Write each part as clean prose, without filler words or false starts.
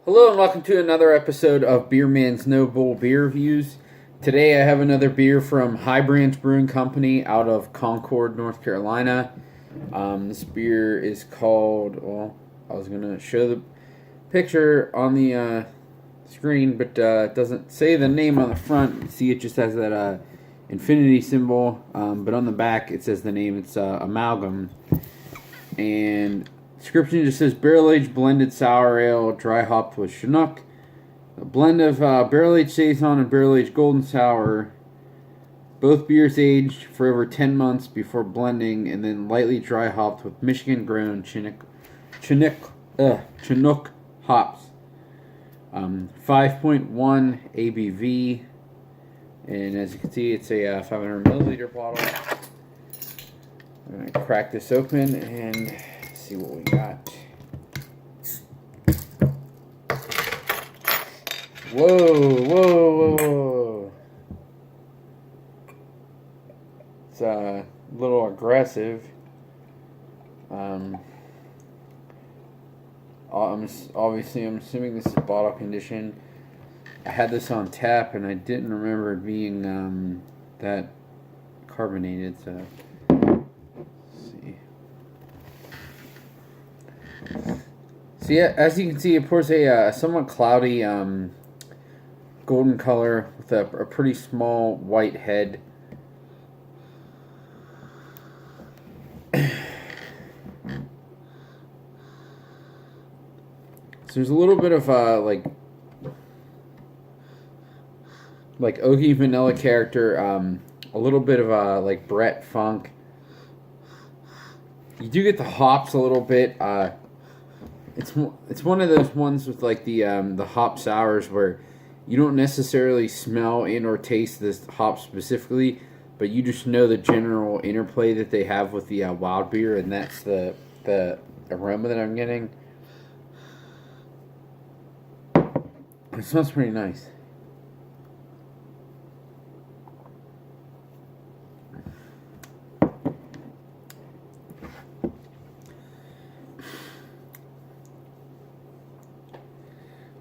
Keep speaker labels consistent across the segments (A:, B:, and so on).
A: Hello and welcome to another episode of Beer Man's No Bull Beer Reviews. Today I have another beer from High Branch Brewing Company out of Concord, North Carolina. This beer is called, well, I was going to show the picture on the screen, but it doesn't say the name on the front. You see, it just has that infinity symbol, but on the back it says the name. It's Amalgam. And description just says barrel-aged blended sour ale, dry hopped with Chinook. A blend of barrel-aged saison and barrel-aged golden sour. Both beers aged for over 10 months before blending, and then lightly dry hopped with Michigan-grown Chinook hops. 5.1 ABV, and as you can see, it's a 500 milliliter bottle. I'm going to crack this open and see what we got. Whoa. It's a little aggressive. I'm assuming this is bottle condition. I had this on tap and I didn't remember it being that carbonated, so so yeah, as you can see, it pours a somewhat cloudy golden color with a pretty small white head. So there's a little bit of like oaky vanilla character, a little bit of like Brett funk. You do get the hops a little bit. It's one of those ones with like the hop sours where you don't necessarily smell and or taste this hop specifically, but you just know the general interplay that they have with the wild beer, and that's the aroma that I'm getting. It smells pretty nice.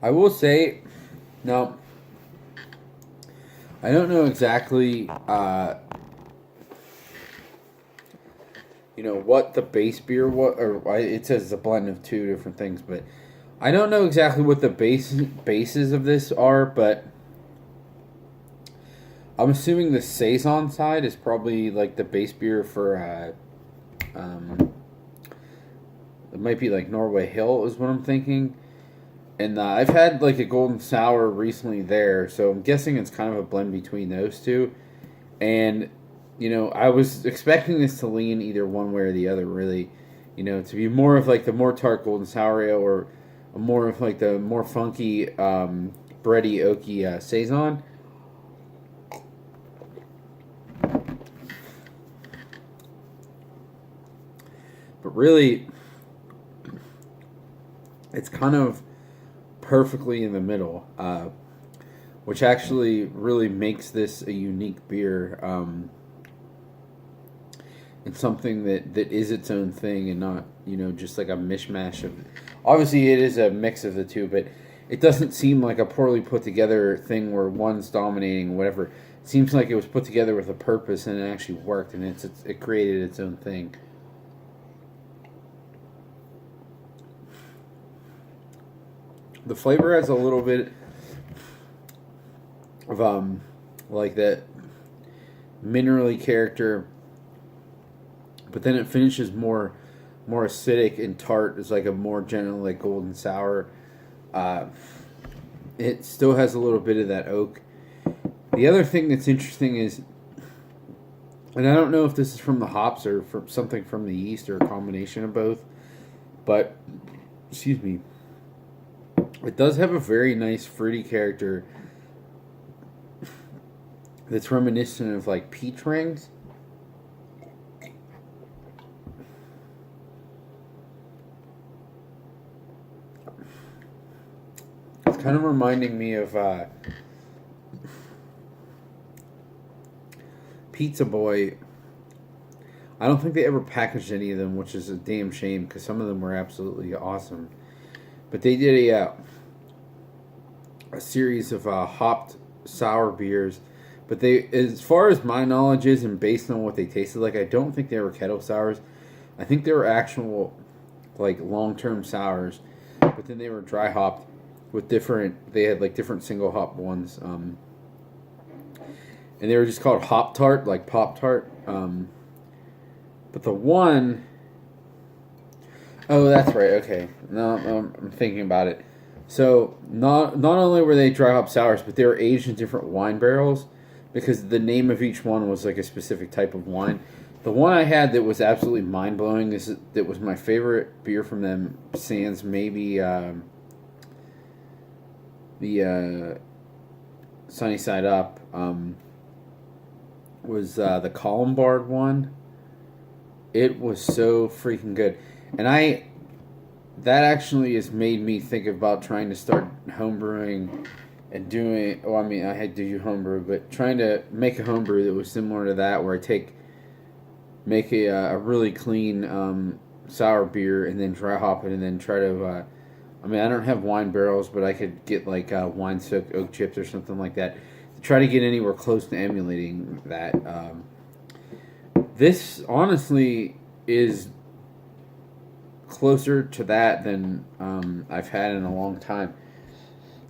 A: I will say, now, I don't know exactly, what the base beer was, or it says it's a blend of two different things, but I don't know exactly what the bases of this are, but I'm assuming the saison side is probably like the base beer for, it might be like Norway Hill is what I'm thinking. And I've had like a golden sour recently there, so I'm guessing it's kind of a blend between those two. And, I was expecting this to lean either one way or the other, really. To be more of like the more tart golden sour ale or more of like the more funky, bready, oaky saison. But really, it's kind of perfectly in the middle, which actually really makes this a unique beer, and something that is its own thing and not just like a mishmash of. Obviously, it is a mix of the two, but it doesn't seem like a poorly put together thing where one's dominating whatever. It seems like it was put together with a purpose and it actually worked, and it created its own thing. The flavor has a little bit of like that minerally character, but then it finishes more acidic and tart. It's like a more gentle, like golden sour. It still has a little bit of that oak. The other thing that's interesting is, and I don't know if this is from the hops or from something from the yeast or a combination of both, but excuse me. It does have a very nice fruity character that's reminiscent of like peach rings. It's kind of reminding me of Pizza Boy. I don't think they ever packaged any of them, which is a damn shame because some of them were absolutely awesome. But they did a series of hopped sour beers, but they, as far as my knowledge is, and based on what they tasted like, I don't think they were kettle sours. I think they were actual, like, long-term sours, but then they were dry hopped with different. They had like different single hop ones, and they were just called Hop Tart, like Pop Tart. But the one, oh, that's right. Okay, no, I'm thinking about it. So not only were they dry hop sours, but they were aged in different wine barrels, because the name of each one was like a specific type of wine. The one I had that was absolutely mind blowing. That was my favorite beer from them. Sans maybe the Sunny Side Up was the Columbard one. It was so freaking good, and that actually has made me think about trying to start homebrewing and doing. Oh, I mean, I had to do homebrew, but trying to make a homebrew that was similar to that, where I make a really clean sour beer and then dry hop it and then try to. I mean, I don't have wine barrels, but I could get like wine soaked oak chips or something like that to try to get anywhere close to emulating that. This honestly is closer to that than I've had in a long time.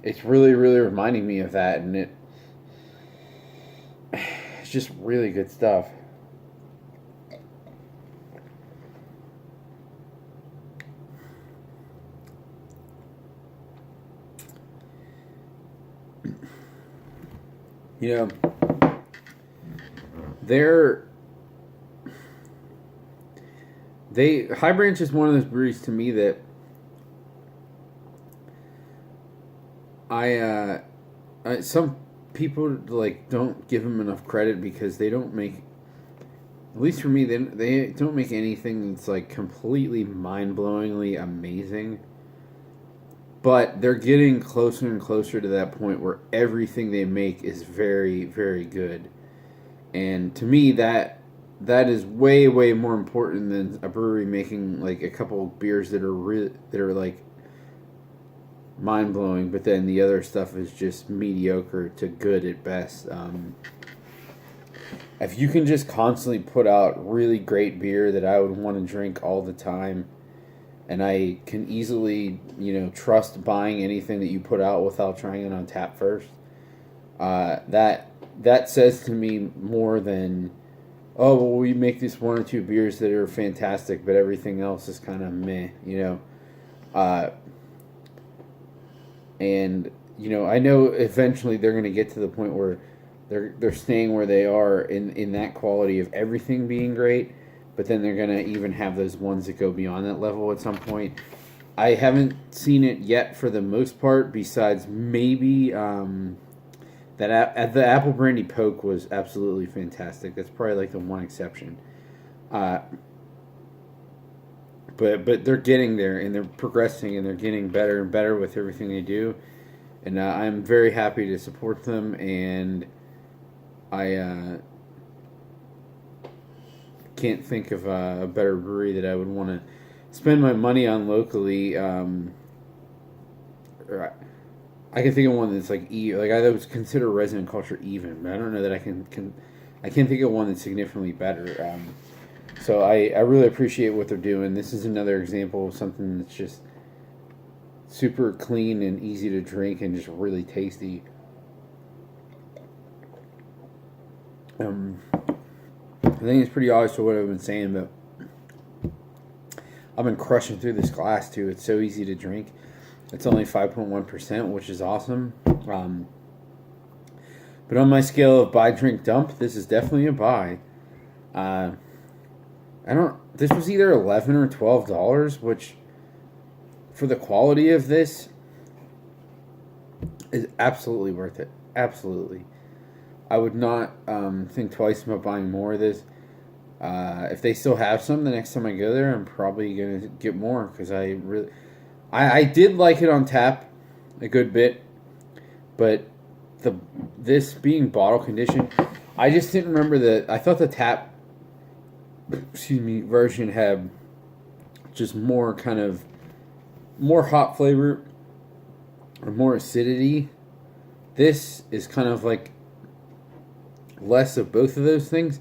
A: It's really, really reminding me of that, and it's just really good stuff. You know, High Branch is one of those breweries to me that some people like don't give them enough credit, because they don't make, at least for me, they don't make anything that's like completely mind-blowingly amazing. But they're getting closer and closer to that point where everything they make is very, very good. And to me, that is way, way more important than a brewery making like a couple beers that are like mind blowing, but then the other stuff is just mediocre to good at best. If you can just constantly put out really great beer that I would want to drink all the time, and I can easily, trust buying anything that you put out without trying it on tap first, that says to me more than, oh, well, we make these one or two beers that are fantastic, but everything else is kind of meh, and I know eventually they're going to get to the point where they're staying where they are in that quality of everything being great, but then they're going to even have those ones that go beyond that level at some point. I haven't seen it yet for the most part, besides maybe the Apple Brandy Poke was absolutely fantastic. That's probably like the one exception. But they're getting there, and they're progressing, and they're getting better and better with everything they do. And I'm very happy to support them, and I can't think of a better brewery that I would want to spend my money on locally. I can think of one that's like I would consider Resident Culture even, but I don't know that I can't think of one that's significantly better. So I really appreciate what they're doing. This is another example of something that's just super clean and easy to drink and just really tasty. I think it's pretty obvious to what I've been saying, but I've been crushing through this glass too. It's so easy to drink. It's only 5.1%, which is awesome. But on my scale of buy, drink, dump, this is definitely a buy. This was either $11 or $12, which for the quality of this is absolutely worth it. Absolutely. I would not think twice about buying more of this. If they still have some, the next time I go there, I'm probably going to get more, because I did like it on tap a good bit, but this being bottle conditioned, I just didn't remember I thought the tap version had just more hop flavor or more acidity This is kind of like less of both of those things,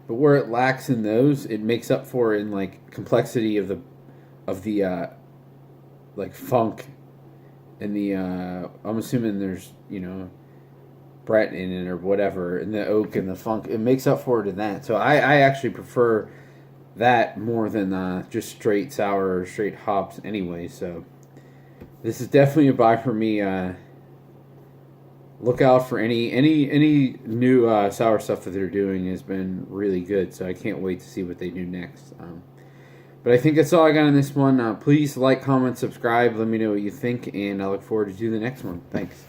A: but where it lacks in those, it makes up for in like complexity of the like funk and the I'm assuming there's Brett in it or whatever, and the oak and the funk. It makes up for it in that. So I actually prefer that more than just straight sour or straight hops anyway. So this is definitely a buy for me. Look out for any new sour stuff that they're doing. Has been really good, so I can't wait to see what they do next. But I think that's all I got on this one. Please like, comment, subscribe. Let me know what you think, and I look forward to do the next one. Thanks.